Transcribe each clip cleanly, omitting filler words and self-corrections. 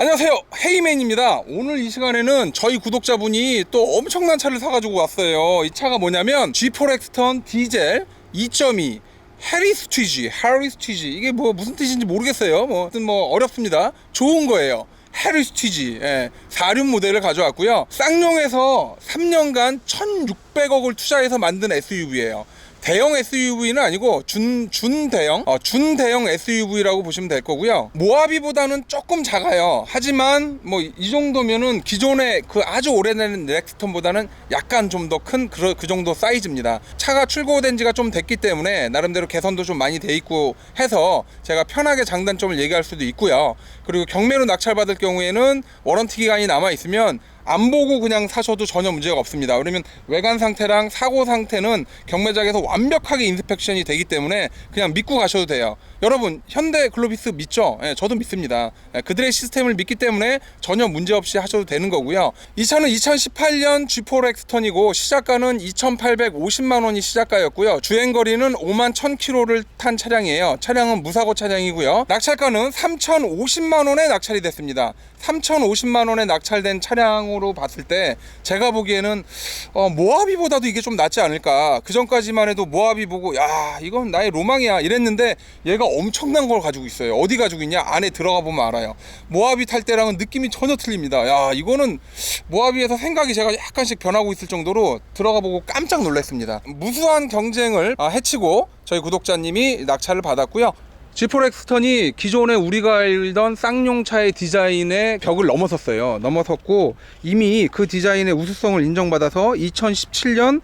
안녕하세요, 헤이맨입니다. 오늘 이 시간에는 저희 구독자분이 또 엄청난 차를 사가지고 왔어요. 이 차가 뭐냐면 G4 엑스턴 디젤 2.2 해리스 튀지. 이게 뭐 무슨 뜻인지 모르겠어요. 뭐 어렵습니다. 좋은 거예요. 해리스 튀지. 4륜 모델을 가져왔고요. 쌍용에서 3년간 1,600억을 투자해서 만든 SUV예요. 대형 SUV는 아니고 준대형 SUV라고 보시면 될 거고요. 모하비보다는 조금 작아요. 하지만 뭐 이 정도면은 기존의 그 아주 오래된 렉스턴보다는 약간 좀 더 큰 그 정도 사이즈입니다. 차가 출고된 지가 좀 됐기 때문에 나름대로 개선도 좀 많이 돼 있고 해서 제가 편하게 장단점을 얘기할 수도 있고요. 그리고 경매로 낙찰받을 경우에는 워런티 기간이 남아 있으면 안 보고 그냥 사셔도 전혀 문제가 없습니다. 그러면 외관 상태랑 사고 상태는 경매장에서 완벽하게 인스펙션이 되기 때문에 그냥 믿고 가셔도 돼요. 여러분, 현대 글로비스 믿죠? 저도 믿습니다. 그들의 시스템을 믿기 때문에 전혀 문제 없이 하셔도 되는 거고요. 이 차는 2018년 G4 엑스턴이고 시작가는 2,850만 원이 시작가였고요. 주행거리는 5만 1,000km를 탄 차량이에요. 차량은 무사고 차량이고요. 낙찰가는 3,050만 원에 낙찰이 됐습니다. 3,050만 원에 낙찰된 차량으로 봤을 때 제가 보기에는 모하비보다도 이게 좀 낫지 않을까. 그 전까지만 해도 모하비 보고 야, 이건 나의 로망이야 이랬는데 얘가 엄청난 걸 가지고 있어요. 어디 가지고 있냐? 안에 들어가 보면 알아요. 모하비 탈 때랑은 느낌이 전혀 틀립니다. 야, 이거는 모하비에서 생각이 제가 약간씩 변하고 있을 정도로 들어가 보고 깜짝 놀랐습니다. 무수한 경쟁을 해치고 저희 구독자님이 낙찰을 받았고요. G4 엑스턴이 기존에 우리가 알던 쌍용차의 디자인의 벽을 넘어섰고 이미 그 디자인의 우수성을 인정받아서 2017년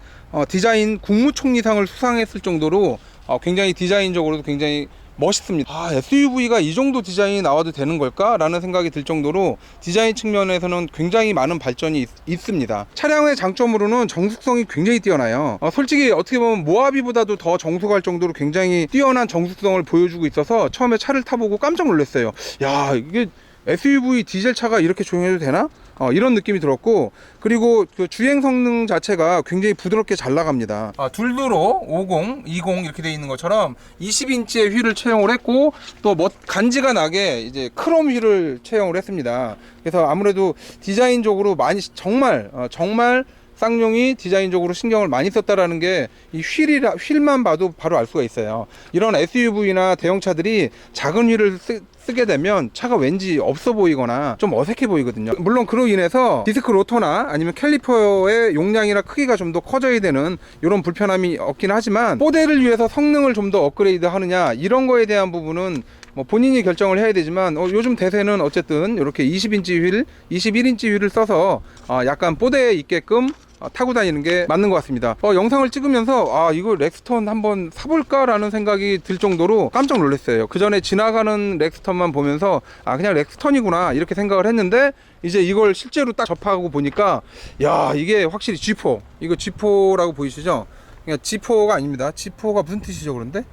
디자인 국무총리상을 수상했을 정도로 굉장히 디자인적으로도 굉장히 멋있습니다. SUV가 이 정도 디자인이 나와도 되는 걸까? 라는 생각이 들 정도로 디자인 측면에서는 굉장히 많은 발전이 있습니다. 차량의 장점으로는 정숙성이 굉장히 뛰어나요. 솔직히 어떻게 보면 모하비보다도 더 정숙할 정도로 굉장히 뛰어난 정숙성을 보여주고 있어서 처음에 차를 타보고 깜짝 놀랐어요. 야, 이게 SUV 디젤 차가 이렇게 조용해도 되나? 이런 느낌이 들었고, 그리고 그 주행 성능 자체가 굉장히 부드럽게 잘 나갑니다. 둘두로 50, 20 이렇게 되어 있는 것처럼 20인치의 휠을 채용을 했고, 또 간지가 나게 이제 크롬 휠을 채용을 했습니다. 그래서 아무래도 디자인적으로 많이 정말 쌍용이 디자인적으로 신경을 많이 썼다라는 게 이 휠만 봐도 바로 알 수가 있어요. 이런 SUV나 대형차들이 작은 휠을 쓰게 되면 차가 왠지 없어 보이거나 좀 어색해 보이거든요. 물론 그로 인해서 디스크 로터나 아니면 캘리퍼의 용량이나 크기가 좀 더 커져야 되는 이런 불편함이 없긴 하지만 뽀대를 위해서 성능을 좀 더 업그레이드 하느냐 이런 거에 대한 부분은 뭐 본인이 결정을 해야 되지만 요즘 대세는 어쨌든 이렇게 20인치 휠, 21인치 휠을 써서 약간 뽀대에 있게끔 타고 다니는 게 맞는 것 같습니다. 영상을 찍으면서 이거 렉스턴 한번 사볼까 라는 생각이 들 정도로 깜짝 놀랐어요. 그 전에 지나가는 렉스턴만 보면서 그냥 렉스턴이구나 이렇게 생각을 했는데 이제 이걸 실제로 딱 접하고 보니까 야, 이게 확실히 G4, 이거 G4라고 보이시죠? 그냥 G4가 아닙니다. G4가 무슨 뜻이죠? 그런데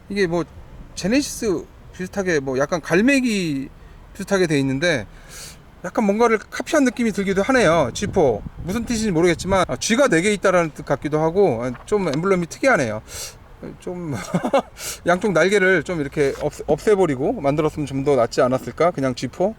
이게 뭐 제네시스 비슷하게 뭐 약간 갈매기 비슷하게 돼 있는데 약간 뭔가를 카피한 느낌이 들기도 하네요. G4 무슨 뜻인지 모르겠지만 G가 4개 있다라는 뜻 같기도 하고 좀 엠블럼이 특이하네요. 좀 양쪽 날개를 좀 이렇게 없애버리고 만들었으면 좀 더 낫지 않았을까? 그냥 G4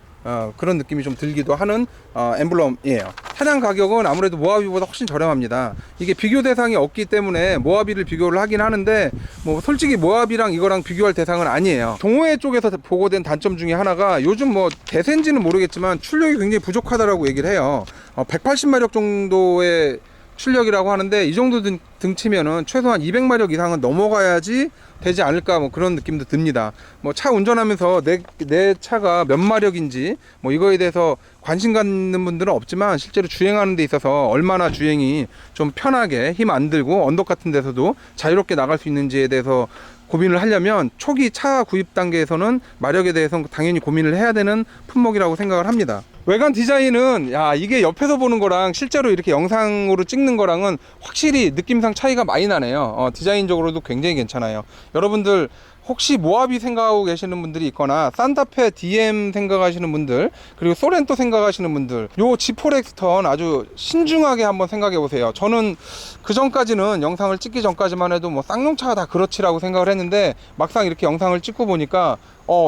그런 느낌이 좀 들기도 하는 엠블럼이에요. 차량 가격은 아무래도 모하비보다 훨씬 저렴합니다. 이게 비교 대상이 없기 때문에 모하비를 비교를 하긴 하는데 뭐 솔직히 모하비랑 이거랑 비교할 대상은 아니에요. 동호회 쪽에서 보고된 단점 중에 하나가 요즘 뭐 대세인지는 모르겠지만 출력이 굉장히 부족하다라고 얘기를 해요. 180마력 정도의 출력이라고 하는데 이 정도 등치면은 최소한 200마력 이상은 넘어가야지 되지 않을까 뭐 그런 느낌도 듭니다. 뭐 차 운전하면서 내 차가 몇 마력인지 뭐 이거에 대해서 관심 갖는 분들은 없지만 실제로 주행하는 데 있어서 얼마나 주행이 좀 편하게 힘 안 들고 언덕 같은 데서도 자유롭게 나갈 수 있는지에 대해서 고민을 하려면 초기 차 구입 단계에서는 마력에 대해서는 당연히 고민을 해야 되는 품목이라고 생각을 합니다. 외관 디자인은 이게 옆에서 보는 거랑 실제로 이렇게 영상으로 찍는 거랑은 확실히 느낌상 차이가 많이 나네요. 디자인적으로도 굉장히 괜찮아요. 여러분들 혹시 모하비 생각하고 계시는 분들이 있거나 산타페 DM 생각하시는 분들, 그리고 소렌토 생각하시는 분들, 요 G4 엑스턴 아주 신중하게 한번 생각해 보세요. 저는 그 전까지는 영상을 찍기 전까지만 해도 뭐 쌍용차가 다 그렇지라고 생각을 했는데 막상 이렇게 영상을 찍고 보니까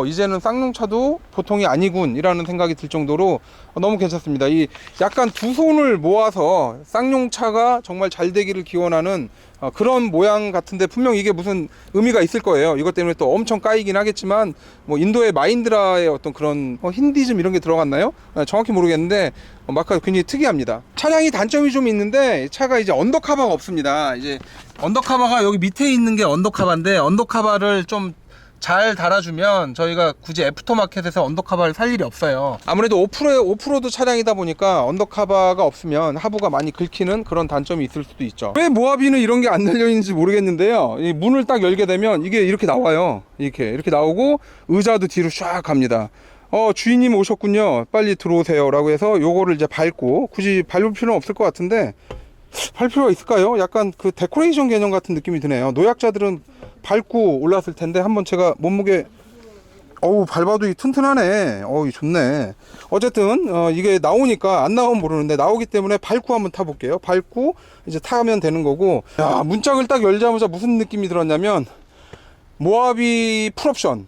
이제는 쌍용차도 보통이 아니군 이라는 생각이 들 정도로 너무 괜찮습니다. 이 약간 두 손을 모아서 쌍용차가 정말 잘 되기를 기원하는 그런 모양 같은데, 분명 이게 무슨 의미가 있을 거예요. 이것 때문에 또 엄청 까이긴 하겠지만, 뭐 인도의 마인드라의 어떤 그런 힌디즘 이런 게 들어갔나요? 정확히 모르겠는데 마크가 굉장히 특이합니다. 차량이 단점이 좀 있는데, 차가 이제 언더카바가 없습니다. 이제 언더카바가 여기 밑에 있는 게 언더카바인데, 언더카바를 좀 잘 달아주면 저희가 굳이 애프터마켓에서 언더카바를 살 일이 없어요. 아무래도 오프로드 차량이다 보니까 언더카바가 없으면 하부가 많이 긁히는 그런 단점이 있을 수도 있죠. 왜 모하비는 이런 게 안 달려있는지 모르겠는데요, 이 문을 딱 열게 되면 이게 이렇게 나와요. 이렇게 나오고 의자도 뒤로 쫙 갑니다. 주인님 오셨군요, 빨리 들어오세요 라고 해서 요거를 이제 밟고, 굳이 밟을 필요는 없을 것 같은데 밟을 필요가 있을까요? 약간 그 데코레이션 개념 같은 느낌이 드네요. 노약자들은 밟고 올랐을 텐데, 한번 제가 몸무게, 밟아도 튼튼하네. 좋네. 어쨌든 이게 나오니까, 안 나오면 모르는데 나오기 때문에 밟고 한번 타볼게요. 밟고 이제 타면 되는 거고. 야, 문짝을 딱 열자마자 무슨 느낌이 들었냐면 모하비 풀옵션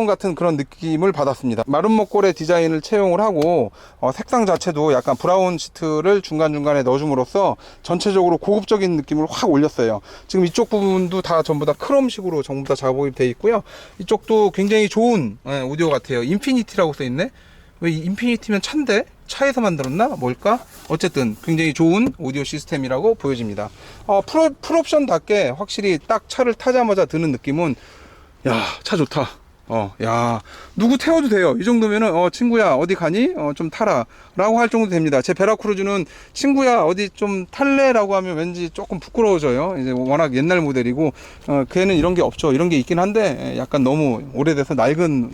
같은 그런 느낌을 받았습니다. 마른 목골의 디자인을 채용을 하고, 색상 자체도 약간 브라운 시트를 중간중간에 넣어줌으로써 전체적으로 고급적인 느낌을 확 올렸어요. 지금 이쪽 부분도 다 전부 다 크롬식으로 전부 다 작업이 되어 있고요. 이쪽도 굉장히 좋은 오디오 같아요. 인피니티라고 써 있네. 왜 인피니티면 차인데? 차에서 만들었나? 뭘까? 어쨌든 굉장히 좋은 오디오 시스템이라고 보여집니다. 풀옵션답게 확실히 딱 차를 타자마자 드는 느낌은, 야, 차 좋다. 야, 누구 태워도 돼요. 이 정도면은 친구야 어디 가니? 좀 타라 라고 할 정도 됩니다. 제 베라크루즈는 친구야 어디 좀 탈래? 라고 하면 왠지 조금 부끄러워져요. 이제 워낙 옛날 모델이고, 걔는 이런 게 없죠. 이런 게 있긴 한데 약간 너무 오래돼서 낡은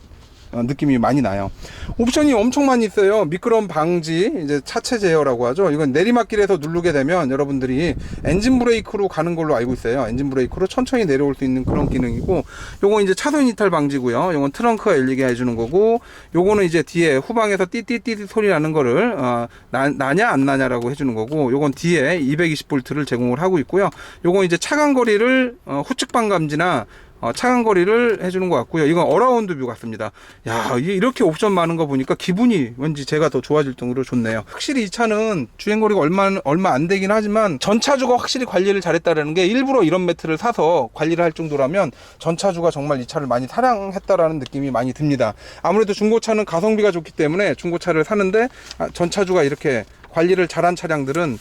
느낌이 많이 나요. 옵션이 엄청 많이 있어요. 미끄럼 방지, 이제 차체 제어라고 하죠. 이건 내리막길에서 누르게 되면 여러분들이 엔진 브레이크로 가는 걸로 알고 있어요. 엔진 브레이크로 천천히 내려올 수 있는 그런 기능이고, 요건 이제 차선 이탈 방지고요. 요건 트렁크가 열리게 해주는 거고, 요거는 이제 뒤에 후방에서 띠띠띠 소리 나는 거를 나냐 안 나냐라고 해주는 거고, 요건 뒤에 220V를 제공을 하고 있고요. 요건 이제 차간 거리를 후측방 감지나 차간 거리를 해주는 것 같고요. 이건 어라운드 뷰 같습니다. 야, 이렇게 옵션 많은 거 보니까 기분이 왠지 제가 더 좋아질 정도로 좋네요. 확실히 이 차는 주행거리가 얼마 안 되긴 하지만 전차주가 확실히 관리를 잘했다라는 게, 일부러 이런 매트를 사서 관리를 할 정도라면 전차주가 정말 이 차를 많이 사랑했다라는 느낌이 많이 듭니다. 아무래도 중고차는 가성비가 좋기 때문에 중고차를 사는데, 전차주가 이렇게 관리를 잘한 차량들은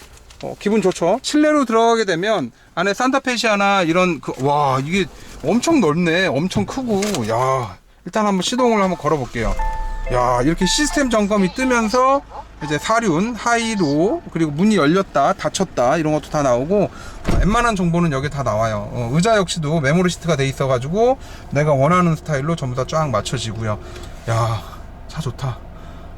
기분 좋죠. 실내로 들어가게 되면 안에 산타페시아나 이런 와, 이게 엄청 넓네. 엄청 크고. 야, 일단 한번 시동을 한번 걸어 볼게요. 야, 이렇게 시스템 점검이 뜨면서 이제 사륜, 하이로, 그리고 문이 열렸다, 닫혔다 이런 것도 다 나오고, 웬만한 정보는 여기 다 나와요. 의자 역시도 메모리 시트가 돼 있어 가지고 내가 원하는 스타일로 전부 다 쫙 맞춰지고요. 야, 차 좋다.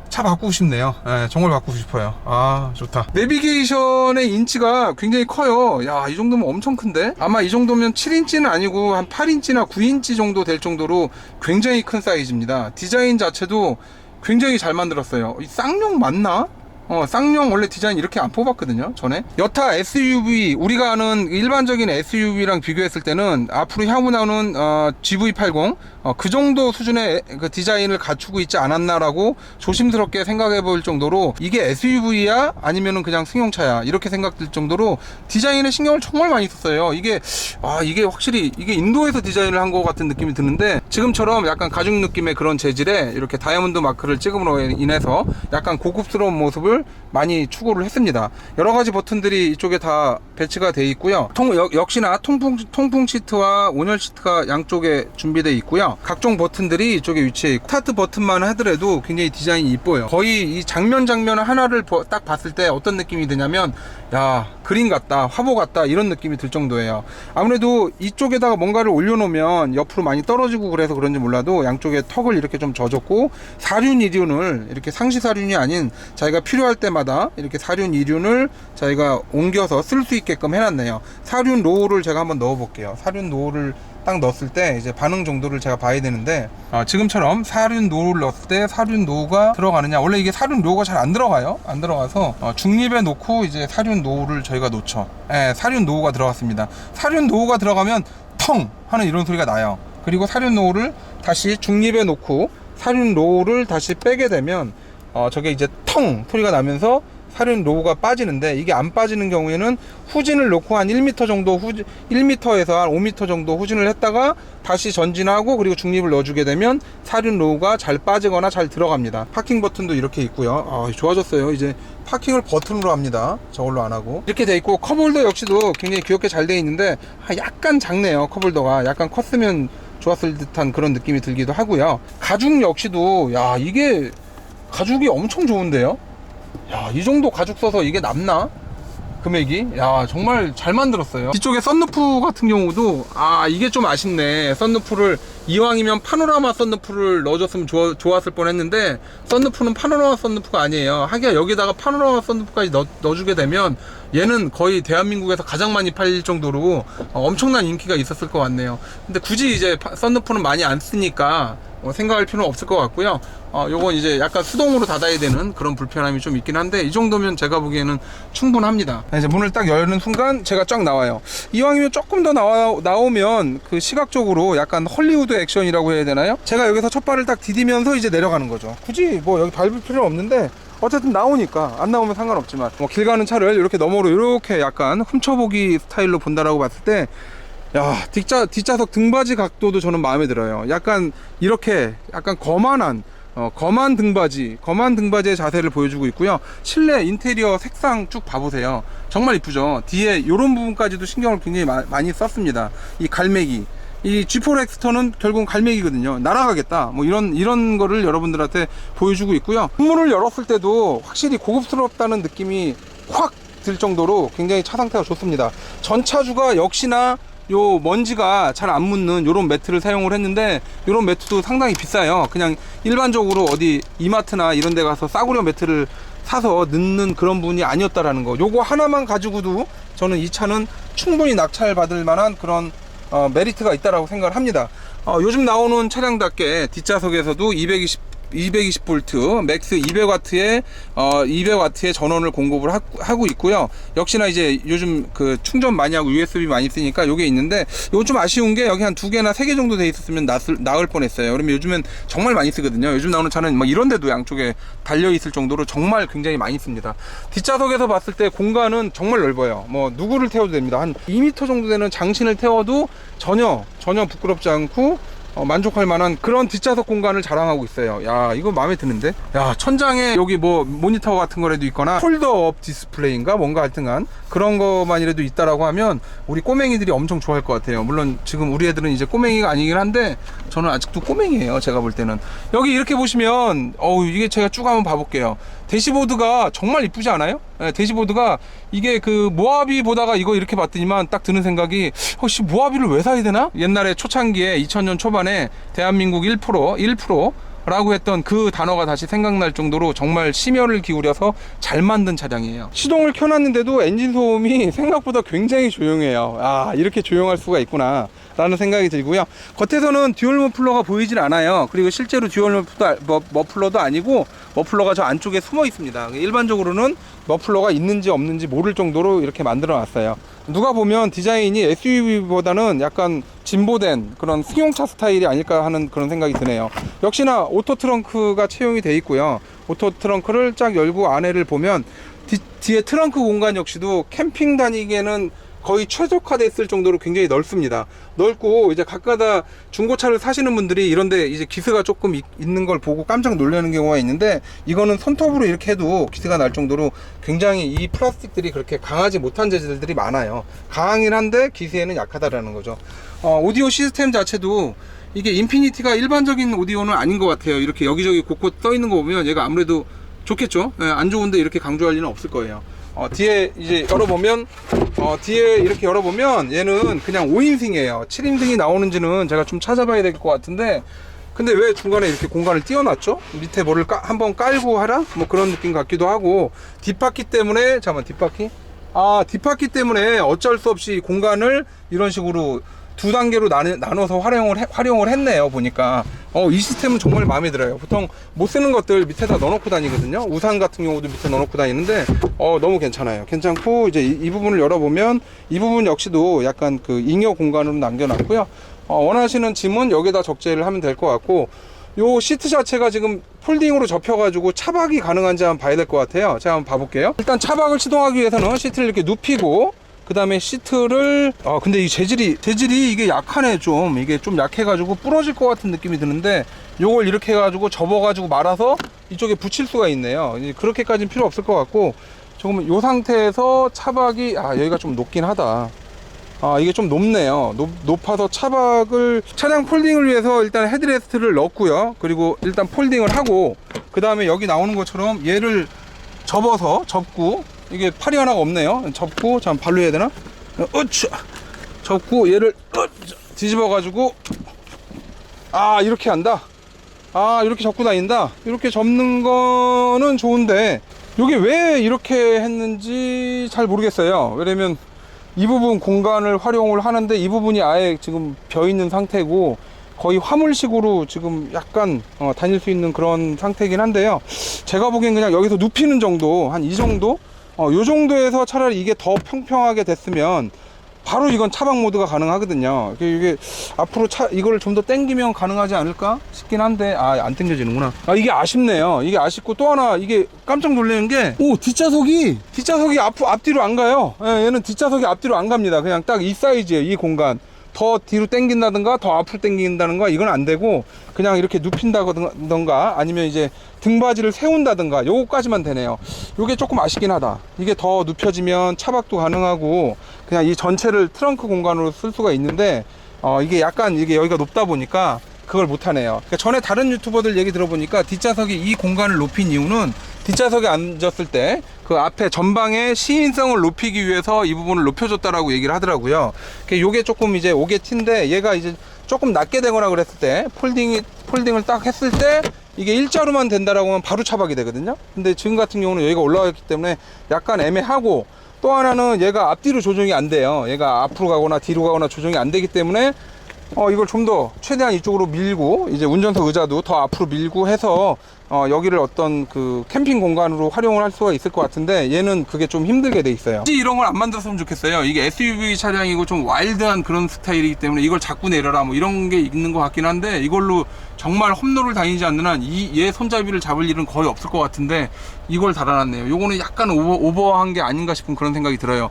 차 바꾸고 싶네요. 네, 정말 바꾸고 싶어요. 아, 좋다. 내비게이션의 인치가 굉장히 커요. 야, 이 정도면 엄청 큰데? 아마 이 정도면 7인치는 아니고 한 8인치나 9인치 정도 될 정도로 굉장히 큰 사이즈입니다. 디자인 자체도 굉장히 잘 만들었어요. 이 쌍용 맞나? 쌍용 원래 디자인 이렇게 안 뽑았거든요, 전에. 여타 SUV, 우리가 아는 일반적인 SUV랑 비교했을 때는 앞으로 향후 나오는 GV80 그 정도 수준의 그 디자인을 갖추고 있지 않았나라고 조심스럽게 생각해 볼 정도로, 이게 SUV야 아니면은 그냥 승용차야 이렇게 생각될 정도로 디자인에 신경을 정말 많이 썼어요. 이게 확실히 이게 인도에서 디자인을 한 것 같은 느낌이 드는데, 지금처럼 약간 가죽 느낌의 그런 재질에 이렇게 다이아몬드 마크를 찍음으로 인해서 약간 고급스러운 모습을 많이 추구를 했습니다. 여러가지 버튼들이 이쪽에 다 배치가 되어 있고요. 역시나 통풍 시트와 온열 시트가 양쪽에 준비되어 있고요. 각종 버튼들이 이쪽에 위치해 있고, 스타트 버튼만 하더라도 굉장히 디자인이 이뻐요. 거의 이 장면 하나를 딱 봤을 때 어떤 느낌이 드냐면, 야, 그림 같다, 화보 같다 이런 느낌이 들 정도예요. 아무래도 이쪽에다가 뭔가를 올려놓으면 옆으로 많이 떨어지고 그래서 그런지 몰라도 양쪽에 턱을 이렇게 좀 져줬고, 사륜 이륜을 이렇게 상시 사륜이 아닌 자기가 필요할 때마다 이렇게 사륜 이륜을 저희가 옮겨서 쓸 수 있게끔 해놨네요. 사륜 로우를 제가 한번 넣어 볼게요. 사륜 로우를 딱 넣었을 때 이제 반응 정도를 제가 봐야 되는데, 지금처럼 사륜 노우를 넣었을 때 사륜 노우가 들어가느냐, 원래 이게 사륜 노우가 잘 안 들어가요. 안 들어가서 중립에 놓고 이제 사륜 노우를 저희가 놓죠. 사륜 노우가 들어갔습니다. 사륜 노우가 들어가면 텅 하는 이런 소리가 나요. 그리고 사륜 로우를 다시 중립에 놓고 사륜 로우를 다시 빼게 되면 저게 이제 텅 소리가 나면서 사륜 로우가 빠지는데, 이게 안 빠지는 경우에는 후진을 놓고 한 1m 정도 1m에서 한 5m 정도 후진을 했다가 다시 전진하고 그리고 중립을 넣어주게 되면 사륜 로우가 잘 빠지거나 잘 들어갑니다. 파킹 버튼도 이렇게 있고요. 좋아졌어요. 이제 파킹을 버튼으로 합니다. 저걸로 안 하고 이렇게 돼 있고, 컵홀더 역시도 굉장히 귀엽게 잘 돼 있는데 약간 작네요. 컵홀더가 약간 컸으면 좋았을 듯한 그런 느낌이 들기도 하고요. 가죽 역시도 이게 가죽이 엄청 좋은데요. 이 정도 가죽 써서 이게 남나? 금액이? 정말 잘 만들었어요. 뒤쪽에 썬루프 같은 경우도 이게 좀 아쉽네. 썬루프를 이왕이면 파노라마 썬루프를 넣어줬으면 좋았을 뻔했는데, 썬루프는 파노라마 썬루프가 아니에요. 하기야 여기다가 파노라마 썬루프까지 넣어주게 되면 얘는 거의 대한민국에서 가장 많이 팔릴 정도로 엄청난 인기가 있었을 것 같네요. 근데 굳이 이제 썬루프는 많이 안 쓰니까 생각할 필요는 없을 것 같고요. 요건 이제 약간 수동으로 닫아야 되는 그런 불편함이 좀 있긴 한데, 이 정도면 제가 보기에는 충분합니다. 이제 문을 딱 여는 순간 제가 쫙 나와요. 이왕이면 조금 더 나오면 그 시각적으로 약간 헐리우드 액션이라고 해야 되나요? 제가 여기서 첫 발을 딱 디디면서 이제 내려가는 거죠. 굳이 뭐 여기 밟을 필요는 없는데 어쨌든 나오니까, 안 나오면 상관없지만 길 가는 차를 이렇게 너머로 이렇게 약간 훔쳐보기 스타일로 본다라고 봤을 때, 뒷좌석 등받이 각도도 저는 마음에 들어요. 약간 이렇게 약간 거만한 거만 등받이의 자세를 보여주고 있고요. 실내 인테리어 색상 쭉 봐보세요. 정말 이쁘죠. 뒤에 이런 부분까지도 신경을 굉장히 많이 썼습니다. 이 갈매기, 이 G4 엑스터는 결국은 갈매기거든요. 날아가겠다, 뭐 이런 거를 여러분들한테 보여주고 있고요. 문을 열었을 때도 확실히 고급스럽다는 느낌이 확 들 정도로 굉장히 차 상태가 좋습니다. 전차주가 역시나 요 먼지가 잘 안 묻는 요런 매트를 사용을 했는데, 요런 매트도 상당히 비싸요. 그냥 일반적으로 어디 이마트나 이런 데 가서 싸구려 매트를 사서 넣는 그런 분이 아니었다라는 거, 요거 하나만 가지고도 저는 이 차는 충분히 낙찰 받을 만한 그런 메리트가 있다라고 생각을 합니다. 요즘 나오는 차량답게 뒷좌석에서도 220V 맥스 200W의 전원을 공급을 하고 있고요. 역시나 이제 요즘 그 충전 많이 하고 USB 많이 쓰니까 요게 있는데, 요거 좀 아쉬운 게 여기 한 2개나 3개 정도 돼 있었으면 나을 뻔했어요. 그러면 요즘엔 정말 많이 쓰거든요. 요즘 나오는 차는 막 이런 데도 양쪽에 달려 있을 정도로 정말 굉장히 많이 씁니다. 뒷좌석에서 봤을 때 공간은 정말 넓어요. 뭐 누구를 태워도 됩니다. 한 2m 정도 되는 장신을 태워도 전혀 부끄럽지 않고 만족할 만한 그런 뒷좌석 공간을 자랑하고 있어요. 이거 마음에 드는데. 천장에 여기 뭐 모니터 같은 거라도 있거나 폴더업 디스플레이인가 뭔가 하여튼간 그런 거만이라도 있다라고 하면 우리 꼬맹이들이 엄청 좋아할 것 같아요. 물론 지금 우리 애들은 이제 꼬맹이가 아니긴 한데 저는 아직도 꼬맹이에요. 제가 볼 때는. 여기 이렇게 보시면 이게 제가 쭉 한번 봐볼게요. 대시보드가 정말 이쁘지 않아요? 대시보드가 이게 그 모하비 보다가 이거 이렇게 봤더니만 딱 드는 생각이, 혹시 모하비를 왜 사야 되나? 옛날에 초창기에 2000년 초반에 대한민국 1% 라고 했던 그 단어가 다시 생각날 정도로 정말 심혈을 기울여서 잘 만든 차량이에요. 시동을 켜놨는데도 엔진 소음이 생각보다 굉장히 조용해요. 이렇게 조용할 수가 있구나 라는 생각이 들고요. 겉에서는 듀얼 머플러가 보이질 않아요. 그리고 실제로 듀얼 머플러도 아니고 머플러가 저 안쪽에 숨어 있습니다. 일반적으로는 머플러가 있는지 없는지 모를 정도로 이렇게 만들어 놨어요. 누가 보면 디자인이 SUV보다는 약간 진보된 그런 승용차 스타일이 아닐까 하는 그런 생각이 드네요. 역시나 오토 트렁크가 채용이 되어 있고요. 오토 트렁크를 쫙 열고 안에를 보면 뒤에 트렁크 공간 역시도 캠핑 다니기에는 거의 최적화됐을 정도로 굉장히 넓습니다. 넓고, 이제 가끔가다 중고차를 사시는 분들이 이런데 이제 기스가 조금 있는 걸 보고 깜짝 놀라는 경우가 있는데, 이거는 손톱으로 이렇게 해도 기스가 날 정도로 굉장히 이 플라스틱들이 그렇게 강하지 못한 재질들이 많아요. 강하긴 한데 기스에는 약하다라는 거죠. 오디오 시스템 자체도 이게 인피니티가 일반적인 오디오는 아닌 것 같아요. 이렇게 여기저기 곳곳 써 있는 거 보면 얘가 아무래도 좋겠죠. 안 좋은데 이렇게 강조할 리는 없을 거예요. 뒤에 이제 열어보면 뒤에 이렇게 열어보면 얘는 그냥 5인승이에요 7인승이 나오는지는 제가 좀 찾아봐야 될 것 같은데, 근데 왜 중간에 이렇게 공간을 띄워놨죠? 밑에 뭐를 한번 깔고 하라? 뭐 그런 느낌 같기도 하고, 뒷바퀴 때문에, 뒷바퀴 때문에 어쩔 수 없이 공간을 이런 식으로 두 단계로 나눠서 활용을 했네요. 보니까 이 시스템은 정말 마음에 들어요. 보통 못 쓰는 것들 밑에다 넣어놓고 다니거든요. 우산 같은 경우도 밑에 넣어놓고 다니는데 너무 괜찮아요. 괜찮고, 이제 이 부분을 열어보면 이 부분 역시도 약간 그 잉여 공간으로 남겨놨고요. 원하시는 짐은 여기다 적재를 하면 될 것 같고, 요 시트 자체가 지금 폴딩으로 접혀가지고 차박이 가능한지 한번 봐야 될 것 같아요. 제가 한번 봐볼게요. 일단 차박을 시동하기 위해서는 시트를 이렇게 눕히고, 그 다음에 시트를 근데 이 재질이 이게 약하네. 좀 이게 좀 약해가지고 부러질 것 같은 느낌이 드는데, 요걸 이렇게 해가지고 접어가지고 말아서 이쪽에 붙일 수가 있네요. 그렇게까지는 필요 없을 것 같고, 조금 요 상태에서 차박이 여기가 좀 높긴 하다. 이게 좀 높네요. 높아서 차량 폴딩을 위해서 일단 헤드레스트를 넣었고요. 그리고 일단 폴딩을 하고, 그 다음에 여기 나오는 것처럼 얘를 접고, 이게 팔이 하나가 없네요. 접고, 잠깐 발로 해야 되나? 접고 얘를 뒤집어 가지고 이렇게 한다. 이렇게 접고 다닌다. 이렇게 접는 거는 좋은데, 이게 왜 이렇게 했는지 잘 모르겠어요. 왜냐면 이 부분 공간을 활용을 하는데, 이 부분이 아예 지금 벼 있는 상태고, 거의 화물식으로 지금 약간 다닐 수 있는 그런 상태이긴 한데요. 제가 보기엔 그냥 여기서 눕히는 정도, 한 이 정도? 요 정도에서 차라리 이게 더 평평하게 됐으면 바로 이건 차박 모드가 가능하거든요. 이게 앞으로 이걸 좀 더 당기면 가능하지 않을까 싶긴 한데, 안 당겨지는구나. 이게 아쉽네요. 이게 아쉽고, 또 하나 이게 깜짝 놀라는 게, 뒷좌석이 앞뒤로 안 가요. 얘는 뒷좌석이 앞뒤로 안 갑니다. 그냥 딱 이 사이즈예요. 이 공간. 더 뒤로 당긴다든가 더 앞으로 당긴다든가 이건 안 되고, 그냥 이렇게 눕힌다든가 아니면 이제 등받이를 세운다든가 요거까지만 되네요. 요게 조금 아쉽긴 하다. 이게 더 눕혀지면 차박도 가능하고 그냥 이 전체를 트렁크 공간으로 쓸 수가 있는데, 이게 약간 이게 여기가 높다 보니까 그걸 못하네요. 그러니까 전에 다른 유튜버들 얘기 들어보니까 뒷좌석이 이 공간을 높인 이유는, 뒷좌석에 앉았을 때 그 앞에 전방의 시인성을 높이기 위해서 이 부분을 높여줬다라고 얘기를 하더라고요. 요게 조금 이제 오게 티인데, 얘가 이제 조금 낮게 되거나 그랬을 때, 폴딩을 딱 했을 때 이게 일자로만 된다라고 하면 바로 차박이 되거든요. 근데 지금 같은 경우는 여기가 올라가기 때문에 약간 애매하고, 또 하나는 얘가 앞뒤로 조정이 안 돼요. 얘가 앞으로 가거나 뒤로 가거나 조정이 안 되기 때문에 이걸 좀 더 최대한 이쪽으로 밀고, 이제 운전석 의자도 더 앞으로 밀고 해서 여기를 어떤 그 캠핑 공간으로 활용을 할 수가 있을 것 같은데, 얘는 그게 좀 힘들게 돼 있어요. 이런 걸 안 만들었으면 좋겠어요. 이게 SUV 차량이고 좀 와일드한 그런 스타일이기 때문에 이걸 자꾸 내려라 뭐 이런 게 있는 것 같긴 한데, 이걸로 정말 험로를 다니지 않는 한 얘 손잡이를 잡을 일은 거의 없을 것 같은데, 이걸 달아놨네요. 요거는 약간 오버한 게 아닌가 싶은 그런 생각이 들어요.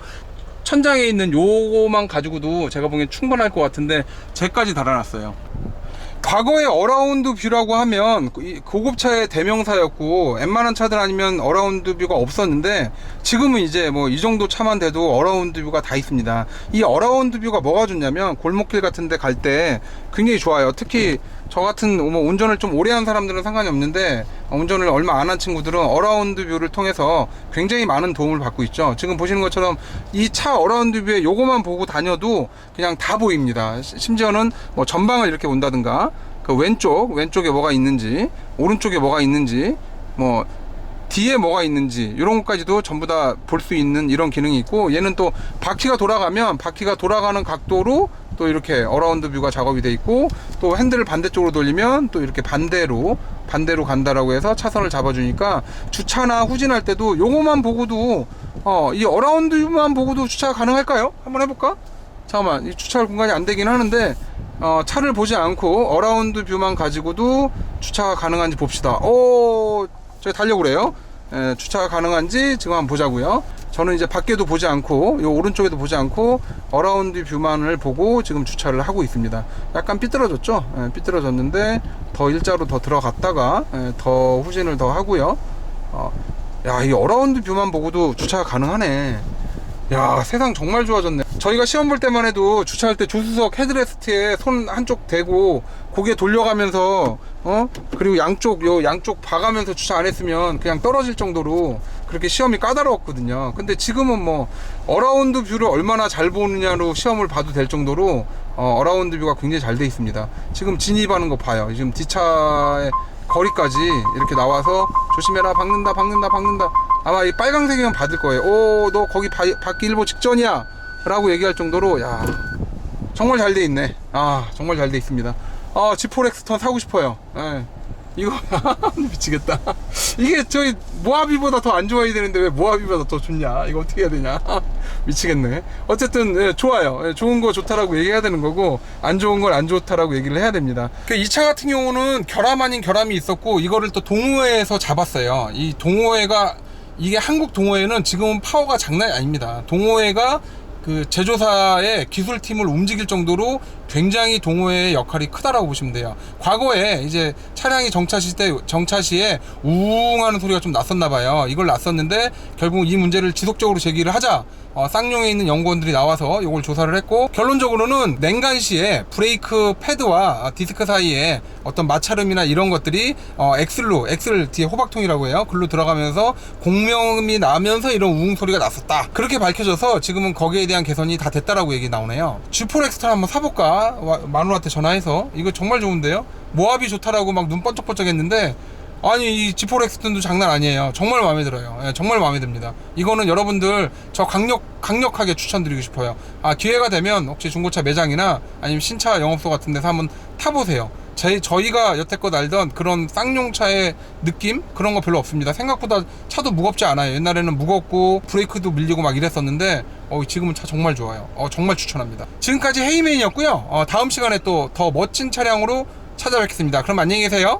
천장에 있는 요거만 가지고도 제가 보기엔 충분할 것 같은데, 쟤까지 달아놨어요. 과거에 어라운드 뷰라고 하면 고급차의 대명사였고, 웬만한 차들 아니면 어라운드 뷰가 없었는데, 지금은 이제 뭐 이 정도 차만 돼도 어라운드 뷰가 다 있습니다. 이 어라운드 뷰가 뭐가 좋냐면, 골목길 같은 데 갈 때 굉장히 좋아요. 특히 저 같은 운전을 좀 오래 한 사람들은 상관이 없는데, 운전을 얼마 안 한 친구들은 어라운드 뷰를 통해서 굉장히 많은 도움을 받고 있죠. 지금 보시는 것처럼 이 차 어라운드 뷰에 요거만 보고 다녀도 그냥 다 보입니다. 심지어는 뭐 전방을 이렇게 온다든가, 그 왼쪽에 뭐가 있는지, 오른쪽에 뭐가 있는지, 뭐 뒤에 뭐가 있는지, 이런 것까지도 전부 다 볼 수 있는 이런 기능이 있고, 얘는 또 바퀴가 돌아가면 바퀴가 돌아가는 각도로 또 이렇게 어라운드 뷰가 작업이 돼 있고, 또 핸들을 반대쪽으로 돌리면 또 이렇게 반대로 간다라고 해서 차선을 잡아주니까, 주차나 후진할 때도 요거만 보고도 이 어라운드 뷰만 보고도 주차가 가능할까요? 한번 해볼까? 잠깐만, 이 주차 공간이 안 되긴 하는데, 차를 보지 않고 어라운드 뷰만 가지고도 주차가 가능한지 봅시다. 저기 달려고 그래요. 주차가 가능한지 지금 한번 보자고요. 저는 이제 밖에도 보지 않고, 요 오른쪽에도 보지 않고 어라운드 뷰만을 보고 지금 주차를 하고 있습니다. 약간 삐뚤어졌죠? 삐뚤어졌는데 더 일자로 더 들어갔다가 더 후진을 더 하고요. 이 어라운드 뷰만 보고도 주차가 가능하네. 야, 세상 정말 좋아졌네. 저희가 시험 볼 때만 해도 주차할 때 조수석 헤드레스트에 손 한쪽 대고 고개 돌려가면서 그리고 양쪽 봐가면서 주차 안 했으면 그냥 떨어질 정도로 그렇게 시험이 까다로웠거든요. 근데 지금은 뭐 어라운드 뷰를 얼마나 잘 보느냐로 시험을 봐도 될 정도로 어라운드 뷰가 굉장히 잘 돼 있습니다. 지금 진입하는 거 봐요. 지금 뒷차에 거리까지 이렇게 나와서 조심해라, 박는다. 아마 이 빨강색이면 받을 거예요. 너 거기 받기 일보 직전이야 라고 얘기할 정도로, 야, 정말 잘 돼 있네. 정말 잘 돼 있습니다. G4 엑스턴 사고 싶어요. 이거 미치겠다. 이게 저희 모하비보다 더 안 좋아야 되는데 왜 모하비보다 더 좋냐? 이거 어떻게 해야 되냐? 미치겠네. 어쨌든 예, 좋아요. 예, 좋은 거 좋다라고 얘기해야 되는 거고 안 좋은 걸 안 좋다라고 얘기를 해야 됩니다. 이 차 같은 경우는 결함 아닌 결함이 있었고 이거를 또 동호회에서 잡았어요. 이 동호회가 이게 한국 동호회는 지금은 파워가 장난이 아닙니다. 동호회가 그 제조사의 기술팀을 움직일 정도로 굉장히 동호회의 역할이 크다라고 보시면 돼요. 과거에 이제 차량이 정차 시에 우웅 하는 소리가 좀 났었나 봐요. 이걸 났었는데 결국 이 문제를 지속적으로 제기를 하자 쌍용에 있는 연구원들이 나와서 이걸 조사를 했고, 결론적으로는 냉간 시에 브레이크 패드와 디스크 사이에 어떤 마찰음이나 이런 것들이 엑셀 뒤에 호박통이라고 해요. 글로 들어가면서 공명이 나면서 이런 우웅 소리가 났었다. 그렇게 밝혀져서 지금은 거기에 대한 개선이 다 됐다라고 얘기 나오네요. G4 엑스트라 한번 사볼까? 마누라한테 전화해서. 이거 정말 좋은데요? 모압이 좋다라고 막 눈 번쩍번쩍 했는데 아니 이 G4 엑스트도 장난 아니에요. 정말 마음에 들어요. 예, 정말 마음에 듭니다. 이거는 여러분들 저 강력하게 추천드리고 싶어요. 기회가 되면 혹시 중고차 매장이나 아니면 신차 영업소 같은 데서 한번 타보세요. 저희가 여태껏 알던 그런 쌍용차의 느낌? 그런 거 별로 없습니다. 생각보다 차도 무겁지 않아요. 옛날에는 무겁고 브레이크도 밀리고 막 이랬었는데 지금은 차 정말 좋아요. 정말 추천합니다. 지금까지 헤이맨이었고요. 다음 시간에 또 더 멋진 차량으로 찾아뵙겠습니다. 그럼 안녕히 계세요.